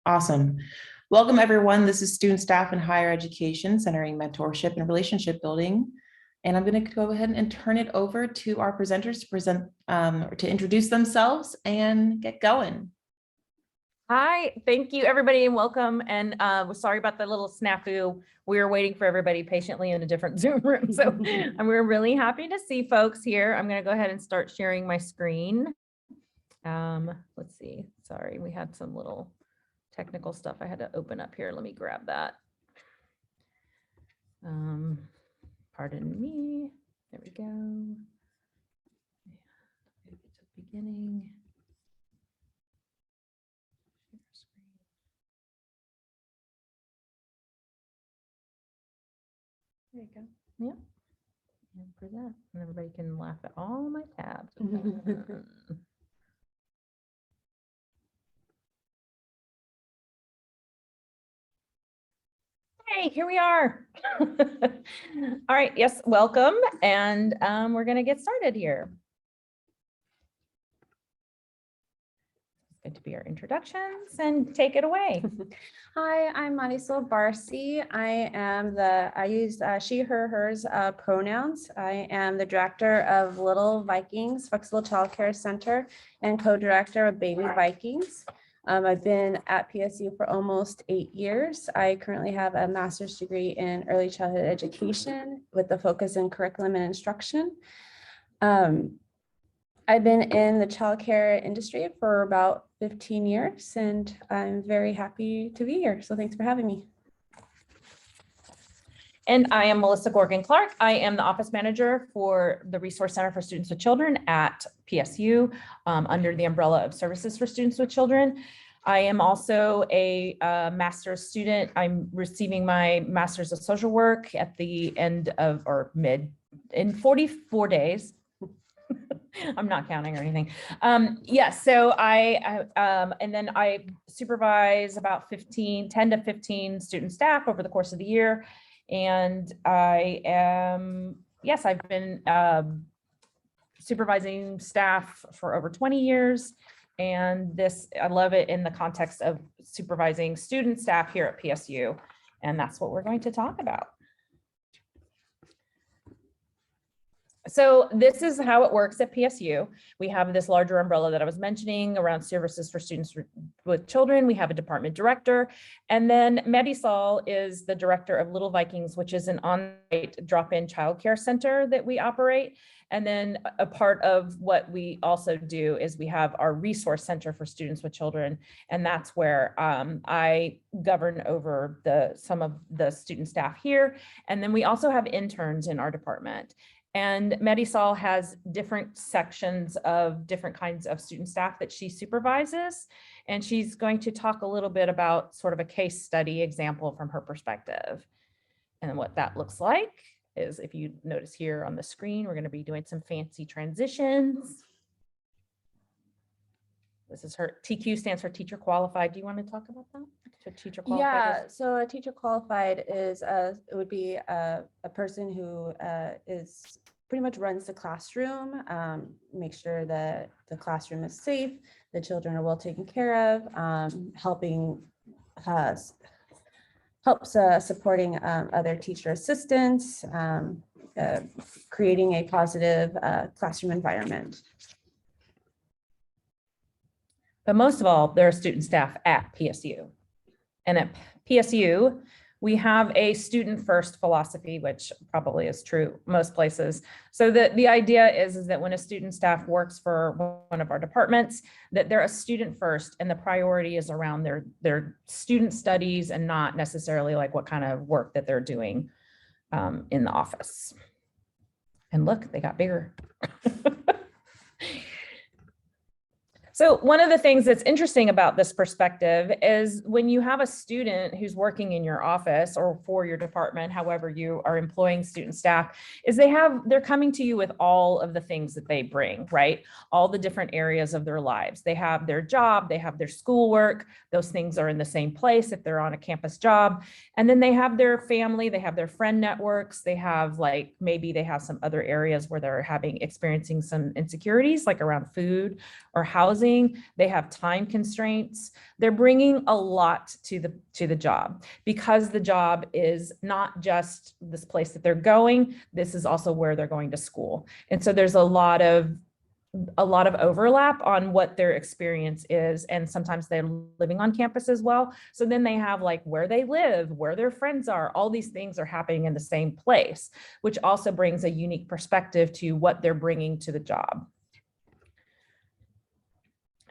Awesome. Welcome, everyone. This is Student Staff in Higher Education, centering mentorship and relationship building. And I'm going to go ahead and turn it over to our presenters to present, or to introduce themselves and get going. Hi, thank you, everybody, and welcome. And we're sorry about the little snafu. We were waiting for everybody patiently in a different Zoom room. So we're really happy to see folks here. I'm going to go ahead and start sharing my screen. Let's see. Sorry, we had some little technical stuff I had to open up here. Let me grab that. Pardon me. There we go. Get to the beginning. There you go. Yeah. And present. And everybody can laugh at all my tabs. Hey, here we are. All right, yes, welcome. And we're going to get started here. It's going to be our introductions and take it away. Hi, I'm Marisol Barcy. I use she, her, hers pronouns. I am the director of Little Vikings Flexible Childcare Center and co-director of Baby Vikings. I've been at PSU for almost 8 years. I currently have a master's degree in early childhood education with a focus in curriculum and instruction. I've been in the childcare industry for about 15 years, and I'm very happy to be here. So thanks for having me. And I am Melissa Gorgon-Clark. I am the office manager for the Resource Center for Students with Children at PSU under the umbrella of Services for Students with Children. I am also a master's student. I'm receiving my master's of social work at the end of, or mid, in 44 days. I'm not counting or anything. Yes, so and then I supervise about 10 to 15 student staff over the course of the year. And I am, yes, I've been supervising staff for over 20 years. And this, I love it in the context of supervising student staff here at PSU. And that's what we're going to talk about. So this is how it works at PSU. We have this larger umbrella that I was mentioning around services for students with children. We have a department director. And then Marisol is the director of Little Vikings, which is an on-site drop-in childcare center that we operate. And then a part of what we also do is we have our resource center for students with children. And that's where I govern over some of the student staff here. And then we also have interns in our department. And Marisol has different sections of different kinds of student staff that she supervises. And she's going to talk a little bit about sort of a case study example from her perspective. And what that looks like is, if you notice here on the screen, we're going to be doing some fancy transitions. This is her TQ, stands for teacher qualified. Do you want to talk about that? So teacher qualified. Yeah, so a teacher qualified is it would be a person who is pretty much runs the classroom, make sure that the classroom is safe, the children are well taken care of, supporting other teacher assistants, creating a positive classroom environment. But most of all, there are student staff at PSU. And at PSU, we have a student first philosophy, which probably is true most places. So the idea is that when a student staff works for one of our departments, that they're a student first, and the priority is around their student studies and not necessarily like what kind of work that they're doing in the office. And look, they got bigger. So one of the things that's interesting about this perspective is when you have a student who's working in your office or for your department, however you are employing student staff, is they're coming to you with all of the things that they bring, right? All the different areas of their lives. They have their job, they have their schoolwork, those things are in the same place if they're on a campus job. And then they have their family, they have their friend networks, they have maybe they have some other areas where they're experiencing some insecurities, like around food or housing. building. They have time constraints. They're bringing a lot to the job, because the job is not just this place that they're going. This is also where they're going to school. And so there's a lot of overlap on what their experience is. And sometimes they're living on campus as well. So then they have like where they live, where their friends are, all these things are happening in the same place, which also brings a unique perspective to what they're bringing to the job.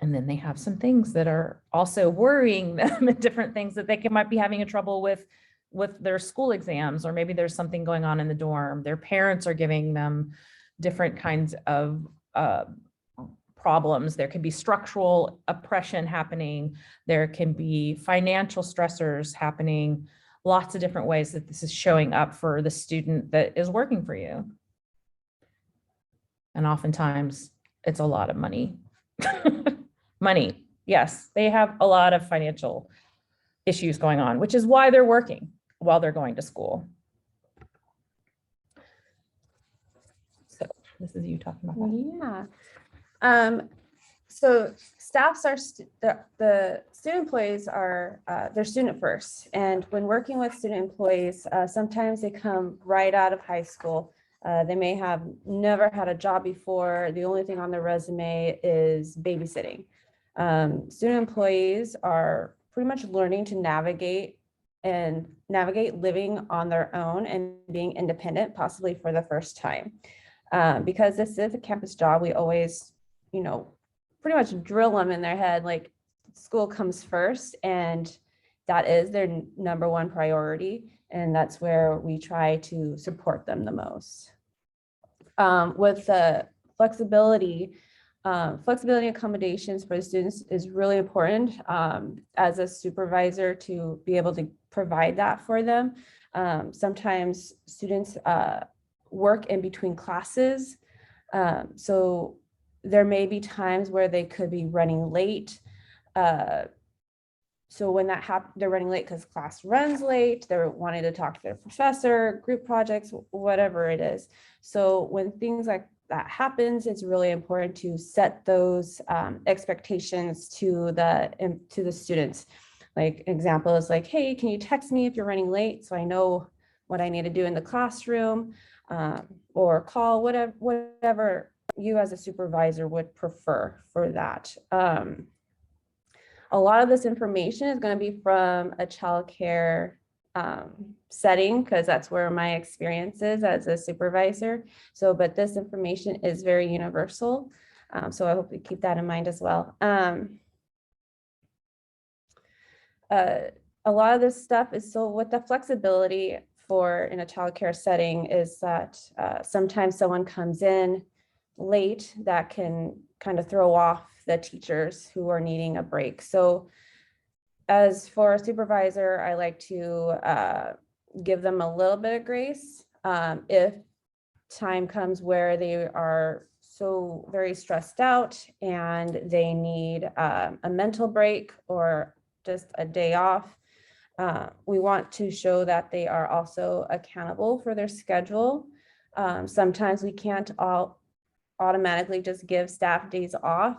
And then they have some things that are also worrying them, and different things that they might be having a trouble with their school exams, or maybe there's something going on in the dorm. Their parents are giving them different kinds of problems. There can be structural oppression happening. There can be financial stressors happening. Lots of different ways that this is showing up for the student that is working for you. And oftentimes it's a lot of money. Money. Yes, they have a lot of financial issues going on, which is why they're working while they're going to school. So this is you talking about that. Yeah. So staffs are, the student employees are, they're student first. And when working with student employees, sometimes they come right out of high school. They may have never had a job before. The only thing on their resume is babysitting. Student employees are pretty much learning to navigate living on their own and being independent, possibly for the first time. Because this is a campus job, we always, pretty much drill them in their head, like school comes first, and that is their number one priority. And that's where we try to support them the most. With the flexibility accommodations for the students is really important, as a supervisor, to be able to provide that for them. Sometimes students work in between classes. So there may be times where they could be running late. So when that happens, they're running late because class runs late, they're wanting to talk to their professor, group projects, whatever it is. So when things like that happens, it's really important to set those expectations to the students. Like example is like, hey, can you text me if you're running late, so I know what I need to do in the classroom, or call, whatever you as a supervisor would prefer for that. A lot of this information is going to be from a childcare setting, because that's where my experience is as a supervisor. So, but this information is very universal. So I hope you keep that in mind as well. A lot of this stuff is, so with the flexibility in a childcare setting, is that sometimes someone comes in late that can kind of throw off the teachers who are needing a break. So as for a supervisor, I like to give them a little bit of grace. If time comes where they are so very stressed out and they need a mental break or just a day off, we want to show that they are also accountable for their schedule. Sometimes we can't automatically just give staff days off.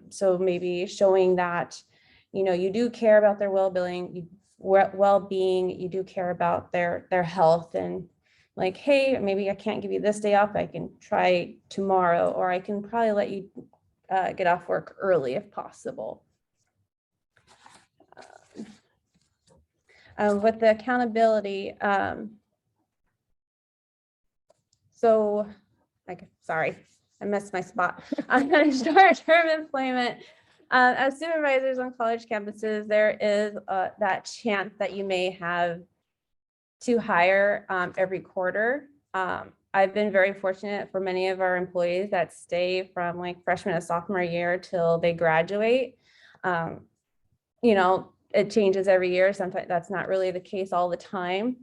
So maybe showing that, you do care about their well-being, you do care about their health, and like, hey, maybe I can't give you this day off, I can try tomorrow, or I can probably let you get off work early if possible. With the accountability, sorry, I missed my spot. On short-term employment, as supervisors on college campuses, there is that chance that you may have to hire every quarter. I've been very fortunate for many of our employees that stay from like freshman to sophomore year till they graduate. It changes every year. Sometimes that's not really the case all the time.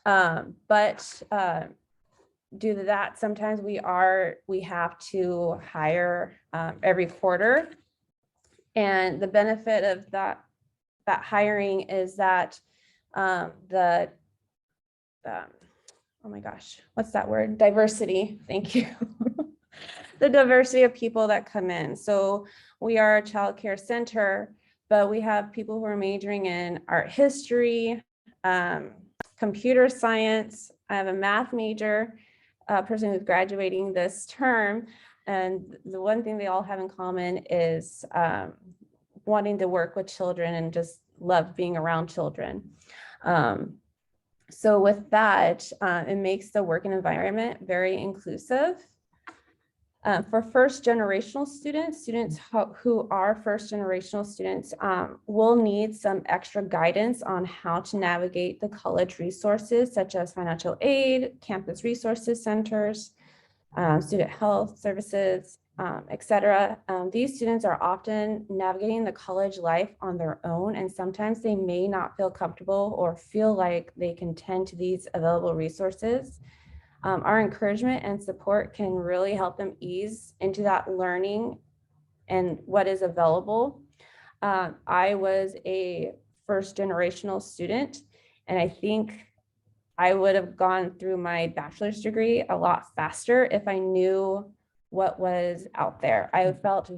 But due to that, sometimes we have to hire every quarter. And the benefit of that hiring is that oh my gosh, what's that word? Diversity. Thank you. the diversity of people that come in. So we are a childcare center, but we have people who are majoring in art history, computer science. I have a math major, person who's graduating this term. And the one thing they all have in common is wanting to work with children and just love being around children. So with that, it makes the working environment very inclusive. For first generational students who are first generational students will need some extra guidance on how to navigate the college resources such as financial aid, campus resources centers, student health services, etc. These students are often navigating the college life on their own, and sometimes they may not feel comfortable or feel like they can tend to these available resources. Our encouragement and support can really help them ease into that learning and what is available. I was a first generational student, and I think I would have gone through my bachelor's degree a lot faster if I knew what was out there. I got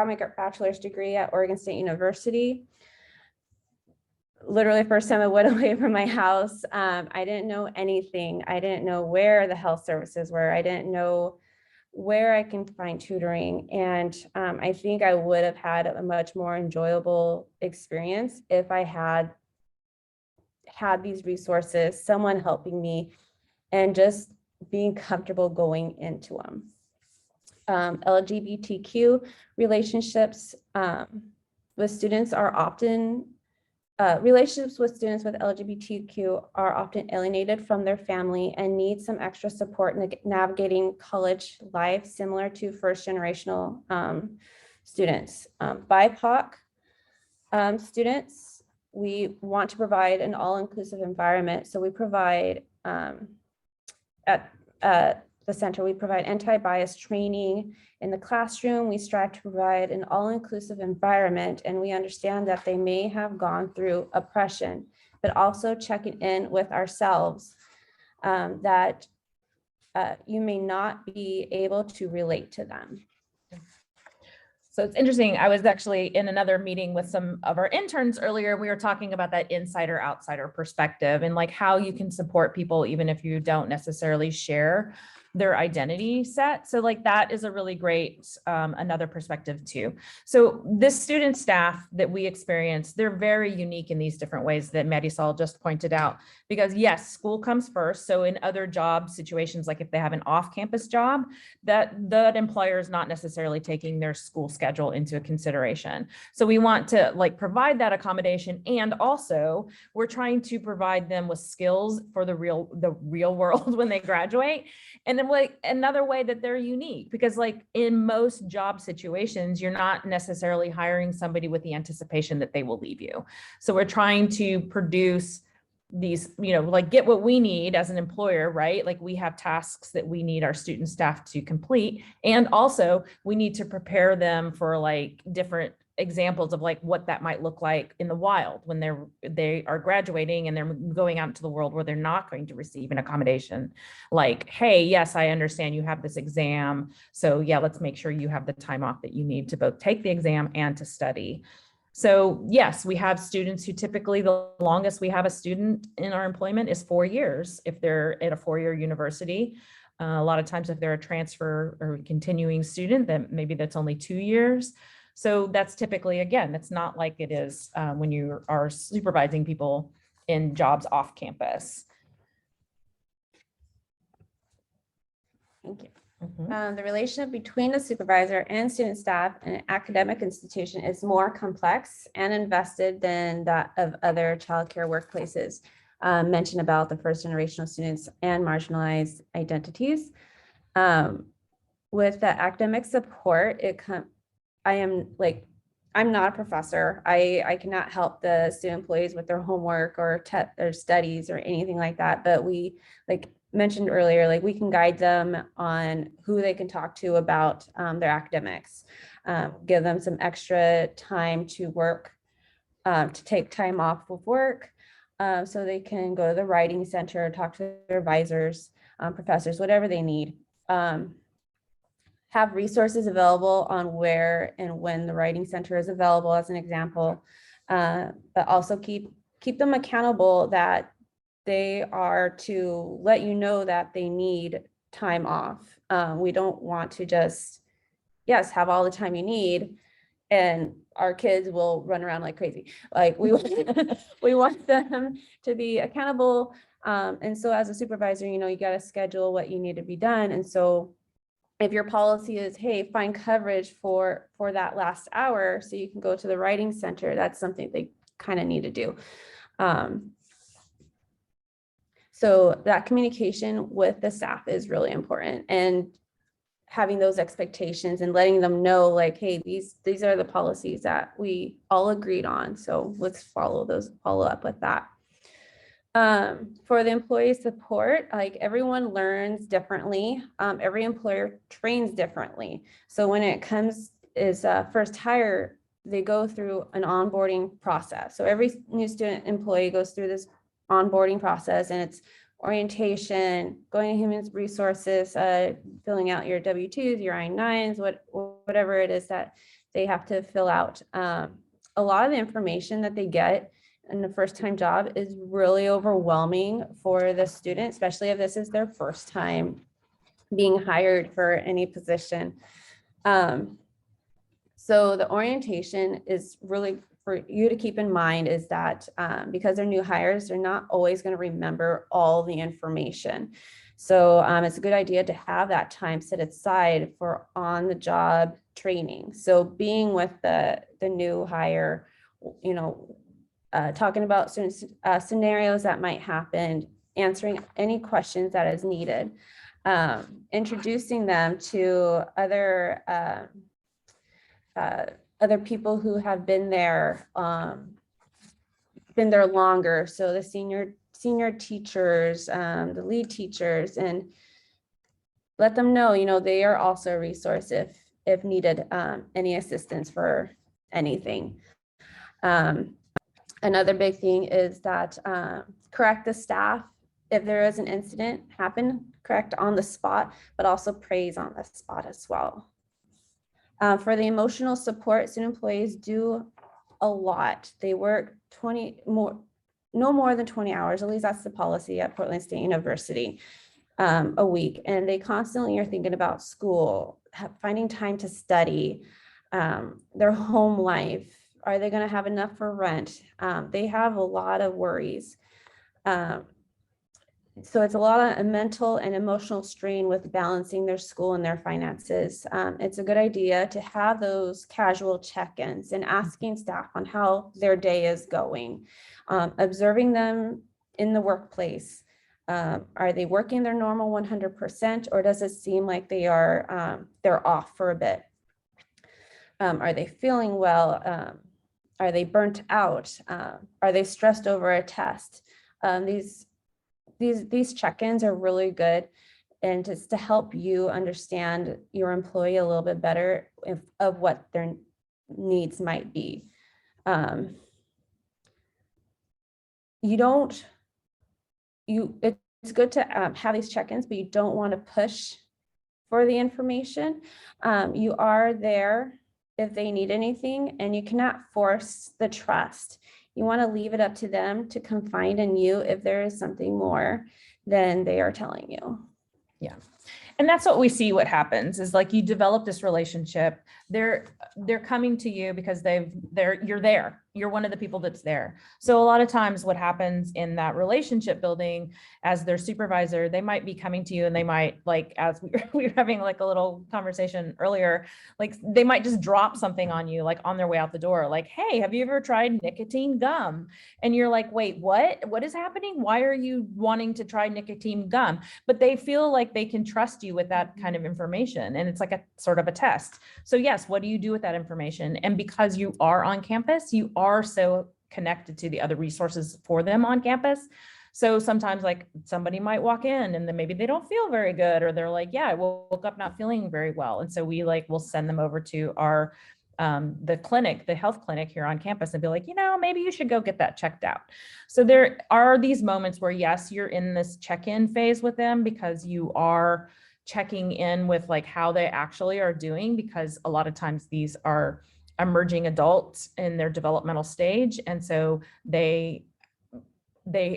my bachelor's degree at Oregon State University. Literally first time I went away from my house, I didn't know anything. I didn't know where the health services were. I didn't know where I can find tutoring. And I think I would have had a much more enjoyable experience if I had these resources, someone helping me, and just being comfortable going into them. LGBTQ relationships with students are often relationships with students with LGBTQ are often alienated from their family and need some extra support in navigating college life, similar to first generational students. BIPOC students, we want to provide an all-inclusive environment. So we provide at the center, we provide anti-bias training in the classroom. We strive to provide an all-inclusive environment, and we understand that they may have gone through oppression, but also checking in with ourselves that you may not be able to relate to them. So it's interesting. I was actually in another meeting with some of our interns earlier. We were talking about that insider outsider perspective and like how you can support people even if you don't necessarily share their identity set. So like that is a really great another perspective too. So this student staff that we experience, they're very unique in these different ways that Marisol just pointed out, because yes, school comes first. So in other job situations, like if they have an off-campus job, that employer is not necessarily taking their school schedule into consideration. So we want to like provide that accommodation, and also we're trying to provide them with skills for the real world when they graduate. And then like another way that they're unique, because like in most job situations, you're not necessarily hiring somebody with the anticipation that they will leave you. So we're trying to produce these, like get what we need as an employer, right? Like we have tasks that we need our student staff to complete. And also we need to prepare them for like different examples of like what that might look like in the wild when they are graduating and they're going out into the world where they're not going to receive an accommodation. Like, hey, yes, I understand you have this exam. So yeah, let's make sure you have the time off that you need to both take the exam and to study. So yes, we have students who typically the longest we have a student in our employment is 4 years if they're at a 4-year university. A lot of times if they're a transfer or continuing student, then maybe that's only 2 years. So that's typically, again, it's not like it is when you are supervising people in jobs off campus. Thank you. Mm-hmm. The relationship between the supervisor and student staff in an academic institution is more complex and invested than that of other childcare workplaces. Mentioned about the first generational students and marginalized identities. With the academic support, I'm not a professor. I cannot help the student employees with their homework or their studies or anything like that. But we, like mentioned earlier, like we can guide them on who they can talk to about their academics, give them some extra time to work, to take time off of work, so they can go to the writing center, talk to their advisors, professors, whatever they need. have resources available on where and when the writing center is available, as an example, but also keep them accountable that they are to let you know that they need time off. We don't want to just, yes, have all the time you need, and our kids will run around like crazy. Like we want them to be accountable. And so as a supervisor, you know, you got to schedule what you need to be done. And so if your policy is, hey, find coverage for that last hour so you can go to the writing center, that's something they kind of need to do. So that communication with the staff is really important, and having those expectations and letting them know, like, hey, these are the policies that we all agreed on. So let's follow up with that. For the employee support, like, everyone learns differently. Every employer trains differently. So when it comes is first hire, they go through an onboarding process. So every new student employee goes through this onboarding process, and it's orientation, going to human resources, filling out your W-2s, your I-9s, whatever it is that they have to fill out. A lot of the information that they get in the first-time job is really overwhelming for the student, especially if this is their first time being hired for any position. So the orientation is really for you to keep in mind, is that because they're new hires, they're not always going to remember all the information. So it's a good idea to have that time set aside for on-the-job training. So being with the new hire, you know, talking about certain scenarios that might happen, answering any questions that is needed, introducing them to other people who have been there longer. So the senior teachers, the lead teachers, and let them know, you know, they are also a resource if needed, any assistance for anything. Another big thing is that correct the staff if there is an incident happen, correct on the spot, but also praise on the spot as well. For the emotional support, student employees do a lot. They work no more than 20 hours, at least that's the policy at Portland State University, a week. And they constantly are thinking about school, finding time to study, their home life. Are they going to have enough for rent? They have a lot of worries. So it's a lot of mental and emotional strain with balancing their school and their finances. It's a good idea to have those casual check-ins and asking staff on how their day is going, observing them in the workplace. Are they working their normal 100%, or does it seem like they're off for a bit? Are they feeling well? Are they burnt out? Are they stressed over a test? These check-ins are really good, and just to help you understand your employee a little bit better of what their needs might be. It's good to have these check-ins, but you don't want to push for the information. You are there if they need anything, and you cannot force the trust. You want to leave it up to them to confide in you if there is something more than they are telling you. Yeah. And that's what we see. What happens is, like, you develop this relationship. They're coming to you because you're there. You're one of the people that's there. So a lot of times what happens in that relationship building, as their supervisor, they might be coming to you, and they might, like, as we were having like a little conversation earlier, like they might just drop something on you, like on their way out the door, like, hey, have you ever tried nicotine gum? And you're like, wait, what is happening? Why are you wanting to try nicotine gum? But they feel like they can trust you with that kind of information. And it's like a sort of a test. So yes, what do you do with that information? And because you are on campus, you are so connected to the other resources for them on campus. So sometimes, like, somebody might walk in and then maybe they don't feel very good, or they're like, yeah, I woke up not feeling very well. And so we'll send them over to our the health clinic here on campus, and be like, maybe you should go get that checked out. So there are these moments where, yes, you're in this check-in phase with them because you are checking in with like how they actually are doing, because a lot of times these are emerging adults in their developmental stage. And so they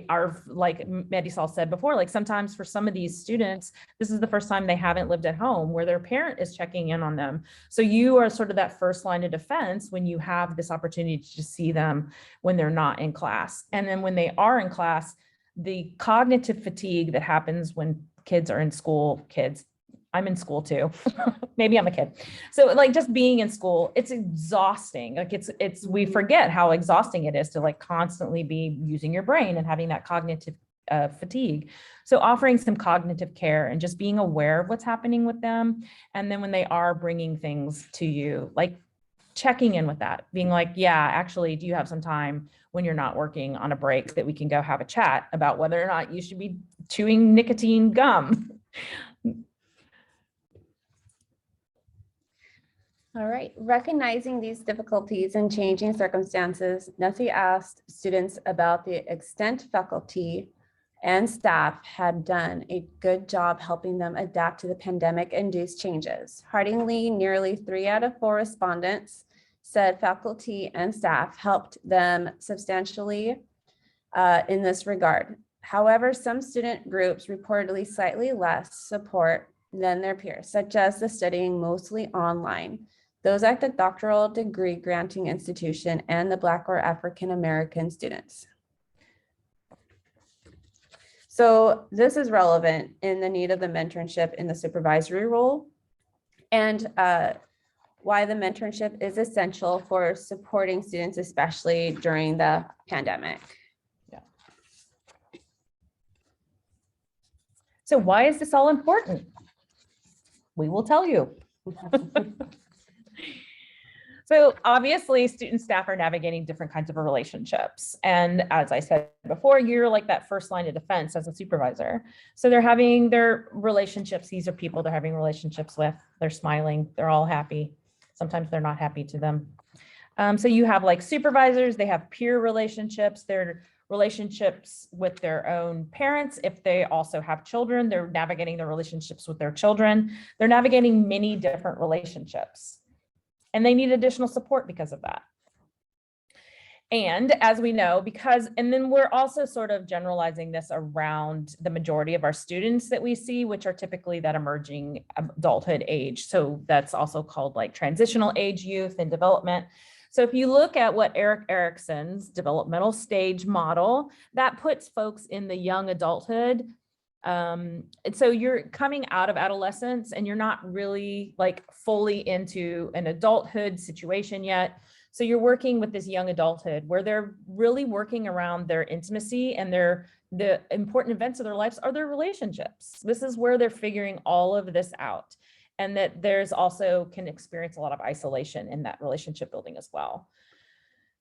are, like Marisol said before, like sometimes for some of these students, this is the first time they haven't lived at home where their parent is checking in on them. So you are sort of that first line of defense when you have this opportunity to see them when they're not in class. And then when they are in class, the cognitive fatigue that happens when kids are in school, I'm in school too. Maybe I'm a kid. So like just being in school, it's exhausting. Like we forget how exhausting it is to like constantly be using your brain and having that cognitive fatigue. So offering some cognitive care and just being aware of what's happening with them. And then when they are bringing things to you, like checking in with that, being like, yeah, actually, do you have some time when you're not working on a break that we can go have a chat about whether or not you should be chewing nicotine gum? All right, recognizing these difficulties and changing circumstances, Nessie asked students about the extent faculty and staff had done a good job helping them adapt to the pandemic-induced changes. Heartily, nearly 3 out of 4 respondents said faculty and staff helped them substantially in this regard. However, some student groups reportedly slightly less support than their peers, such as the studying mostly online, those at the doctoral degree granting institution, and the Black or African American students. So this is relevant in the need of the mentorship in the supervisory role, and why the mentorship is essential for supporting students, especially during the pandemic. Yeah. So why is this all important? We will tell you. So obviously student staff are navigating different kinds of relationships. And as I said before, you're like that first line of defense as a supervisor. So they're having their relationships. These are people they're having relationships with. They're smiling. They're all happy. Sometimes they're not happy to them. So you have like supervisors, they have peer relationships, their relationships with their own parents. If they also have children, they're navigating their relationships with their children. They're navigating many different relationships. And they need additional support because of that. And as we know, and then we're also sort of generalizing this around the majority of our students that we see, which are typically that emerging adulthood age. So that's also called like transitional age youth and development. So if you look at what Erik Erikson's developmental stage model, that puts folks in the young adulthood. And so you're coming out of adolescence and you're not really like fully into an adulthood situation yet. So you're working with this young adulthood where they're really working around their intimacy, and the important events of their lives are their relationships. This is where they're figuring all of this out, and that there's also can experience a lot of isolation in that relationship building as well.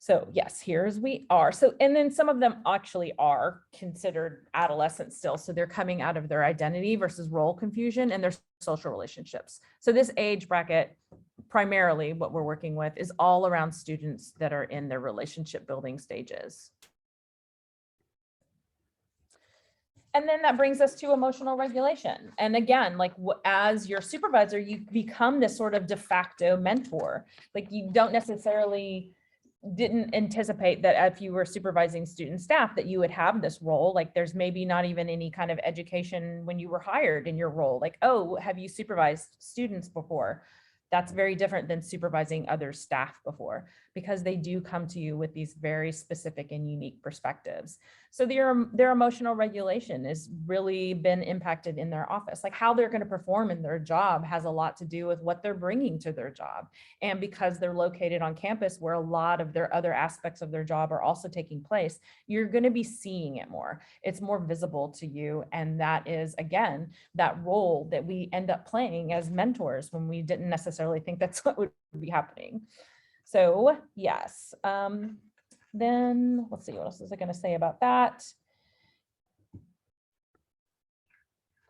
So yes, here's we are. So, and then some of them actually are considered adolescents still. So they're coming out of their identity versus role confusion and their social relationships. So this age bracket, primarily what we're working with, is all around students that are in their relationship building stages. And then that brings us to emotional regulation. And again, like as your supervisor, you become this sort of de facto mentor. Like you don't necessarily didn't anticipate that if you were supervising student staff that you would have this role. Like there's maybe not even any kind of education when you were hired in your role. Like, oh, have you supervised students before? That's very different than supervising other staff before, because they do come to you with these very specific and unique perspectives. So their emotional regulation has really been impacted in their office. Like how they're going to perform in their job has a lot to do with what they're bringing to their job. And because they're located on campus where a lot of their other aspects of their job are also taking place, you're going to be seeing it more. It's more visible to you. And that is, again, that role that we end up playing as mentors when we didn't necessarily think that's what would be happening. So yes, then let's see, what else is I going to say about that?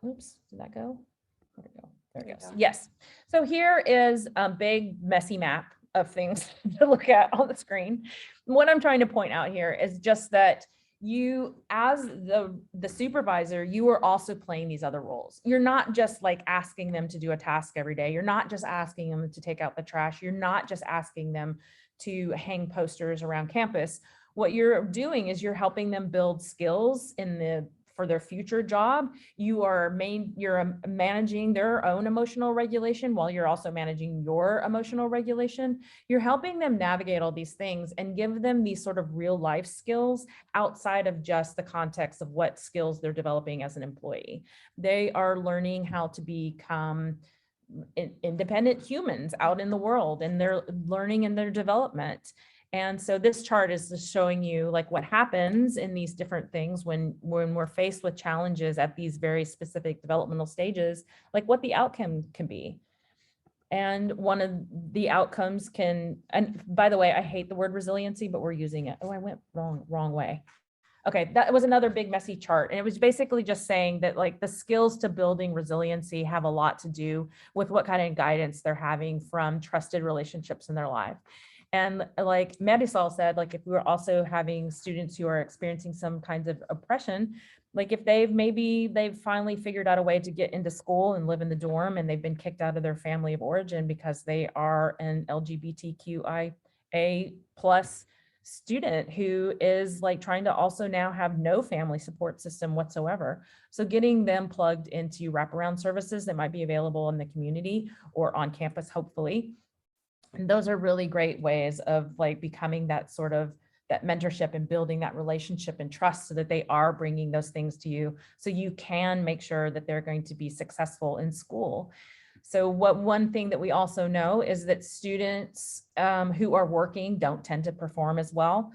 Oops, did that go? Where'd it go? There it goes. Yes. So here is a big messy map of things to look at on the screen. What I'm trying to point out here is just that you, as the supervisor, you are also playing these other roles. You're not just like asking them to do a task every day. You're not just asking them to take out the trash. You're not just asking them to hang posters around campus. What you're doing is you're helping them build skills for their future job. You're managing their own emotional regulation while you're also managing your emotional regulation. You're helping them navigate all these things and give them these sort of real life skills outside of just the context of what skills they're developing as an employee. They are learning how to become independent humans out in the world, and they're learning in their development. And so this chart is just showing you like what happens in these different things when we're faced with challenges at these very specific developmental stages, like what the outcome can be. And one of the outcomes can, and by the way, I hate the word resiliency, but we're using it. Oh, I went wrong way. Okay, that was another big messy chart. And it was basically just saying that like the skills to building resiliency have a lot to do with what kind of guidance they're having from trusted relationships in their life. And like Marisol said, like if we were also having students who are experiencing some kinds of oppression, like if they've finally figured out a way to get into school and live in the dorm, and they've been kicked out of their family of origin because they are an LGBTQIA+ student who is like trying to also now have no family support system whatsoever. So getting them plugged into wraparound services that might be available in the community or on campus, hopefully. And those are really great ways of like becoming that sort of that mentorship and building that relationship and trust so that they are bringing those things to you so you can make sure that they're going to be successful in school. So one thing that we also know is that students who are working don't tend to perform as well.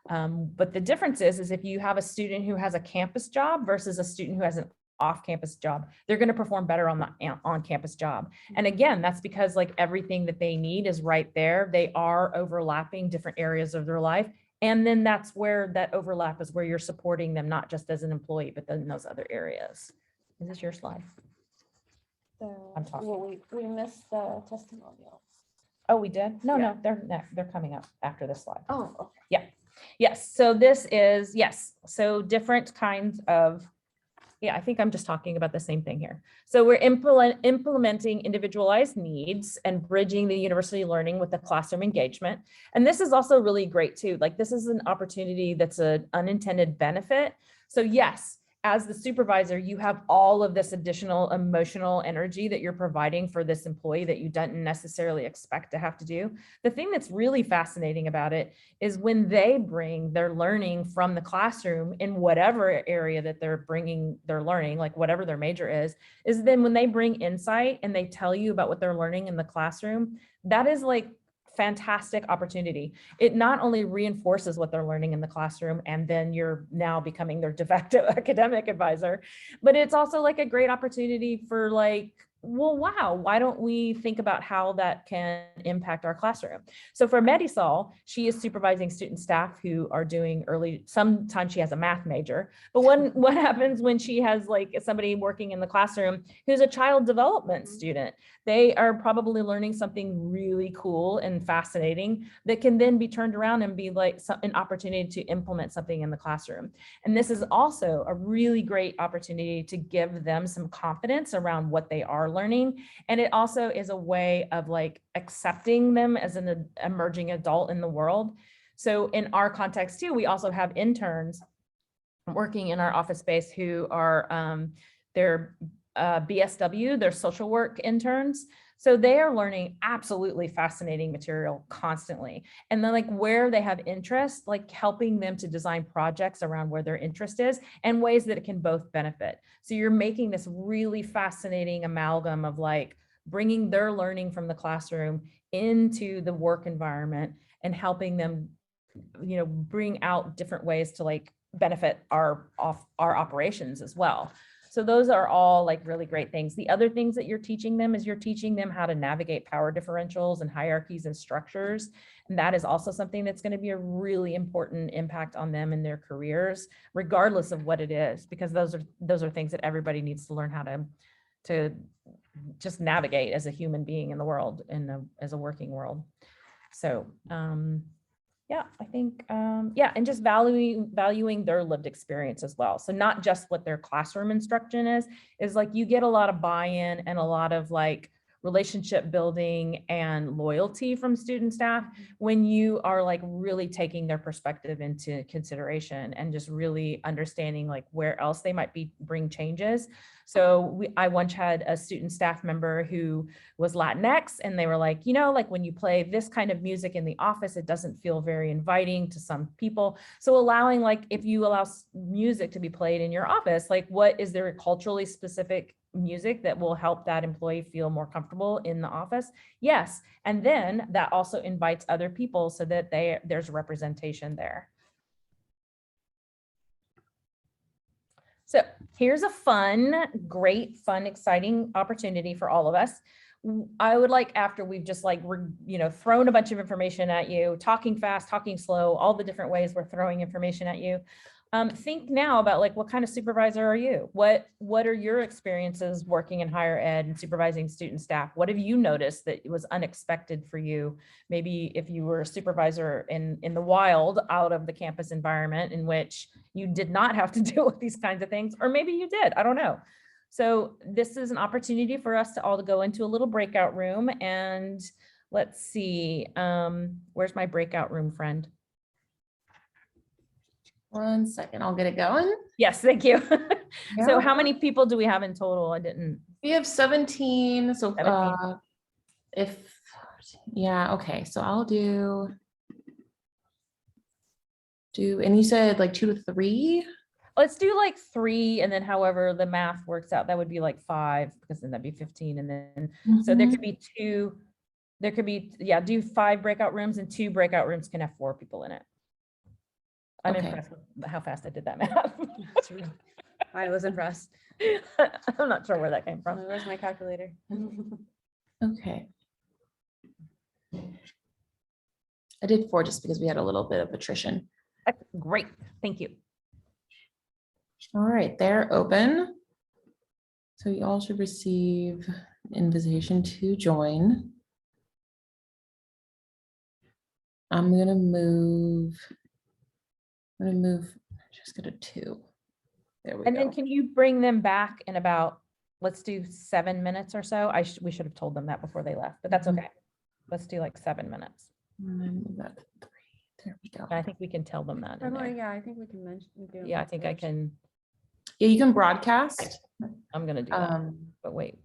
But the difference is if you have a student who has a campus job versus a student who has an off-campus job, they're going to perform better on the on-campus job. And again, that's because like everything that they need is right there. They are overlapping different areas of their life. And then that's where that overlap is where you're supporting them, not just as an employee, but then in those other areas. Is this your slide? I'm talking. Well, we missed the testimonials. Oh, we did? No, Yeah. no, they're coming up after this slide. Oh, okay. Yeah. Yes. So this is, yes. So different kinds of, yeah, I think I'm just talking about the same thing here. So we're implementing individualized needs and bridging the university learning with the classroom engagement. And this is also really great too. Like this is an opportunity that's an unintended benefit. So yes, as the supervisor, you have all of this additional emotional energy that you're providing for this employee that you didn't necessarily expect to have to do. The thing that's really fascinating about it is when they bring their learning from the classroom in whatever area that they're bringing their learning, like whatever their major is then when they bring insight and they tell you about what they're learning in the classroom, that is like fantastic opportunity. It not only reinforces what they're learning in the classroom, and then you're now becoming their de facto academic advisor, but it's also like a great opportunity for like, well, wow, why don't we think about how that can impact our classroom? So for Marisol, she is supervising student staff who are doing sometimes she has a math major, but what happens when she has like somebody working in the classroom who's a child development student? They are probably learning something really cool and fascinating that can then be turned around and be like an opportunity to implement something in the classroom. And this is also a really great opportunity to give them some confidence around what they are learning. And it also is a way of like accepting them as an emerging adult in the world. So in our context too, we also have interns working in our office space who are they're BSW, they're social work interns. So they are learning absolutely fascinating material constantly. And then like where they have interest, like helping them to design projects around where their interest is and ways that it can both benefit. So you're making this really fascinating amalgam of like bringing their learning from the classroom into the work environment and helping them, you know, bring out different ways to like benefit our operations as well. So those are all like really great things. The other things that you're teaching them is you're teaching them how to navigate power differentials and hierarchies and structures. And that is also something that's going to be a really important impact on them in their careers, regardless of what it is, because those are things that everybody needs to learn how to just navigate as a human being in the world, as a working world. So Yeah, I think, yeah, and just valuing their lived experience as well. So not just what their classroom instruction is like you get a lot of buy-in and a lot of like relationship building and loyalty from student staff when you are like really taking their perspective into consideration and just really understanding like where else they might bring changes. So I once had a student staff member who was Latinx, and they were like, you know, like when you play this kind of music in the office, it doesn't feel very inviting to some people. So allowing, like, if you allow music to be played in your office, like what is there a culturally specific music that will help that employee feel more comfortable in the office? Yes. And then that also invites other people so that there's representation there. So here's a great, fun, exciting opportunity for all of us. I would like, after we've just like, thrown a bunch of information at you, talking fast, talking slow, all the different ways we're throwing information at you. Think now about like, what kind of supervisor are you? What are your experiences working in higher ed and supervising student staff? What have you noticed that was unexpected for you? Maybe if you were a supervisor in the wild, out of the campus environment in which you did not have to deal with these kinds of things, or maybe you did, I don't know. So this is an opportunity for us to all to go into a little breakout room, and let's see, where's my breakout room friend? 1 second, I'll get it going. Yes, thank you. Yeah. So how many people do we have in total? I didn't. We have 17. So 17. Okay. So I'll do, and you said like 2 to 3? Let's do like 3, and then however the math works out, that would be like 5, because then that'd be 15. And then, so there could be 2, do 5 breakout rooms, and 2 breakout rooms can have 4 people in it. I'm impressed with how fast I did that math. I was impressed. I'm not sure where that came from. Where's my calculator? Okay. I did 4 just because we had a little bit of attrition. That's great. Thank you. All right, they're open. So you all should receive an invitation to join. I'm gonna move, just go to 2. There we And go. then can you bring them back in about, let's do 7 minutes or so? We should have told them that before they left, but that's okay. Let's do like 7 minutes. And then move that to 3. There we go. And I think we can tell them that in there. Yeah, I think we can mention. Yeah, I think I can. Yeah, you can broadcast. I'm gonna do that, but wait.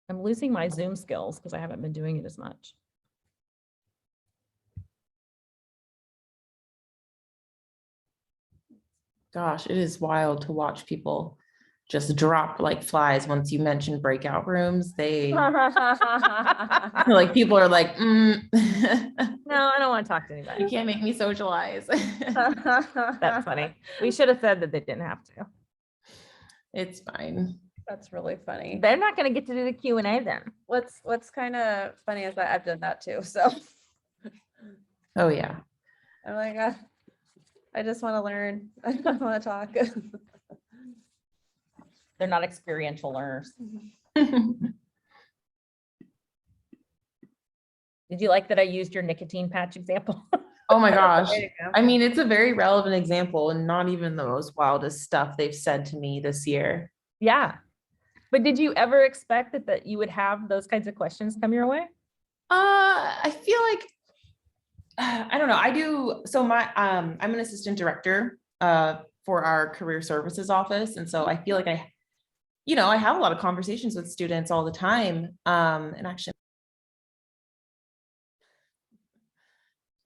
I'm losing my Zoom skills because I haven't been doing it as much. Gosh, it is wild to watch people just drop like flies once you mention breakout rooms. They like, people are like, No, I don't want to talk to anybody. you can't make me socialize. That's funny. We should have said that they didn't have to. It's fine. That's really funny. They're not going to get to do the Q&A then. What's kind of funny is that I've done that too. So Oh yeah. I'm like, I just want to learn. I don't want to talk. They're not experiential learners. Oh Did you like that I used your nicotine patch example? my gosh. There you go. I mean, it's a very relevant example and not even the most wildest stuff they've said to me this year. Yeah. But did you ever expect that you would have those kinds of questions come your way? I feel like, I don't know. I do. So I'm an assistant director for our career services office. And so I feel like I have a lot of conversations with students all the time. And actually,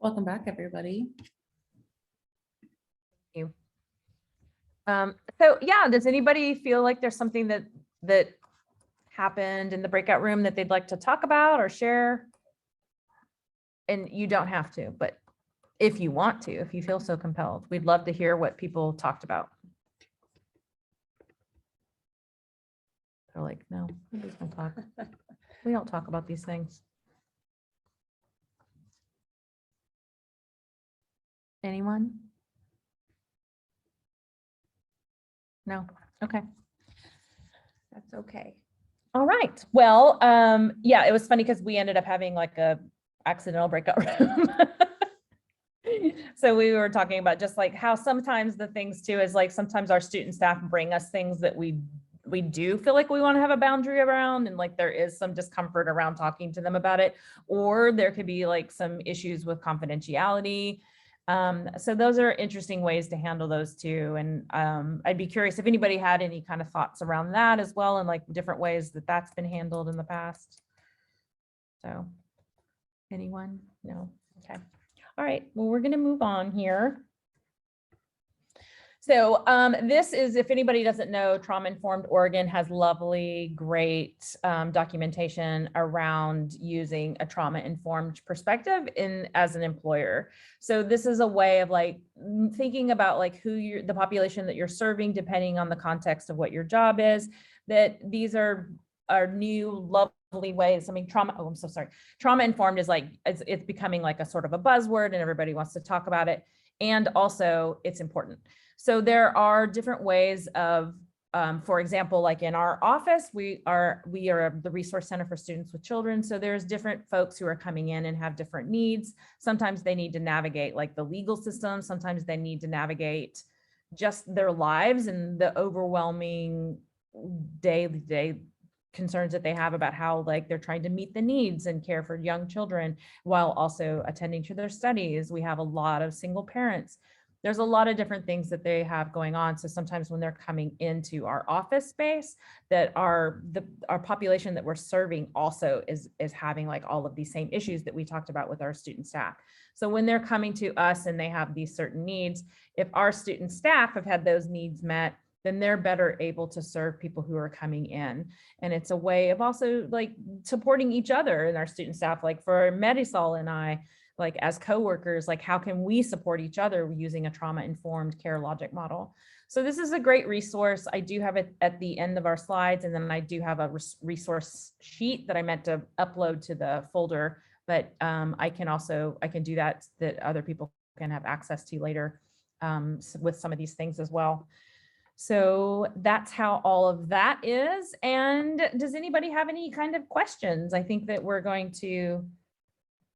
welcome back, everybody. Thank you. So yeah, does anybody feel like there's something that happened in the breakout room that they'd like to talk about or share? And you don't have to, but if you want to, if you feel so compelled, we'd love to hear what people talked about. They're like, no, we don't talk. We don't talk about these things. Anyone? No. Okay. That's okay. All right. Well, yeah, it was funny because we ended up having like a accidental breakout room. So we were talking about just like how sometimes the things too is like sometimes our student staff bring us things that we do feel like we want to have a boundary around, and like there is some discomfort around talking to them about it, or there could be like some issues with confidentiality. So those are interesting ways to handle those too. And I'd be curious if anybody had any kind of thoughts around that as well, and like different ways that that's been handled in the past. So anyone? No? Okay. All right, well, we're going to move on here. So this is, if anybody doesn't know, Trauma Informed Oregon has lovely, great documentation around using a trauma-informed perspective as an employer. So this is a way of like thinking about like the population that you're serving, depending on the context of what your job is, that these are new, lovely ways. I mean, I'm so sorry. Trauma informed is like, it's becoming like a sort of a buzzword and everybody wants to talk about it. And also it's important. So there are different ways of, for example, like in our office, we are the Resource Center for Students with Children. So there's different folks who are coming in and have different needs. Sometimes they need to navigate like the legal system. Sometimes they need to navigate just their lives and the overwhelming day-to-day concerns that they have about how like they're trying to meet the needs and care for young children while also attending to their studies. We have a lot of single parents. There's a lot of different things that they have going on. So sometimes when they're coming into our office space, that our population that we're serving also is having like all of these same issues that we talked about with our student staff. So when they're coming to us and they have these certain needs, if our student staff have had those needs met, then they're better able to serve people who are coming in. And it's a way of also like supporting each other and our student staff, like for Marisol and I, like as coworkers, like how can we support each other using a trauma-informed care logic model? So this is a great resource. I do have it at the end of our slides, and then I do have a resource sheet that I meant to upload to the folder, but I can do that other people can have access to later with some of these things as well. So that's how all of that is. And does anybody have any kind of questions? I think that we're going to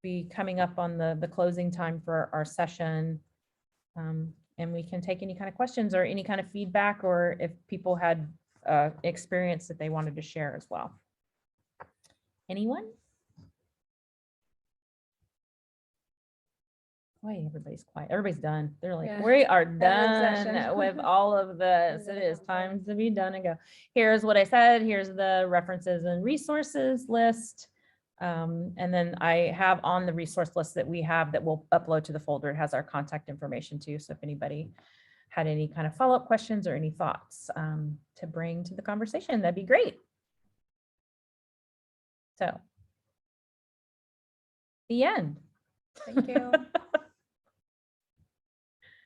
be coming up on the closing time for our session. And we can take any kind of questions or any kind of feedback, or if people had experience that they wanted to share as well. Anyone? Boy, everybody's quiet. Everybody's done. They're like, Yeah. we are End of done session. with all of this. It is time to be done and go. Here's what I said. Here's the references and resources list. And then I have on the resource list that we have that we'll upload to the folder. It has our contact information too. So if anybody had any kind of follow-up questions or any thoughts to bring to the conversation, that'd be great. So, the end. Thank you.